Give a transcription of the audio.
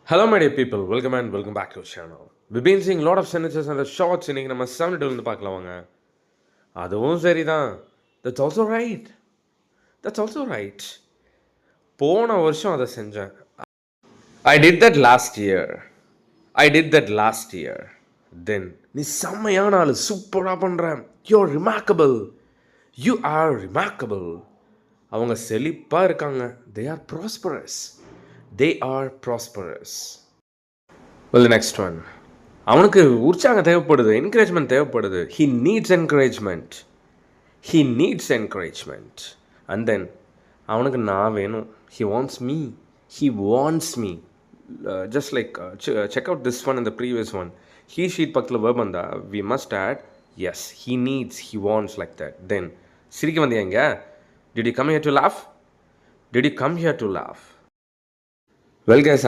Hello, my dear people. Welcome and welcome back to our channel. We've been seeing a lot of sentences and the shorts இன்னைக்கு நம்ம 72 இருந்து பார்க்கலாம் வாங்க. அதுவும் சரிதான். That's also right. That's also right. போன வருஷம் அதை செஞ்சேன். I did that last year. I did that last year. Then நீ செம்மையான ஆளு, சூப்பராக பண்ற. You're remarkable. You are remarkable. அவங்க செழிப்பாக இருக்காங்க. They are prosperous. They are prosperous. Well, the next one. அவனுக்கு உற்சாகம் தேவைப்படுது, என்கரேஜ்மெண்ட் தேவைப்படுது. He needs encouragement. He needs encouragement. And then அவனுக்கு நான் வேணும். He wants me. He wants me. Just like check out this one and the previous one. He sheet பக்கத்தில் verb வந்தா we must add yes. He needs, he wants, like that. Then சிரிக்க வந்தியா இங்க? Did you come here to laugh? Did you come here to laugh? Well guys,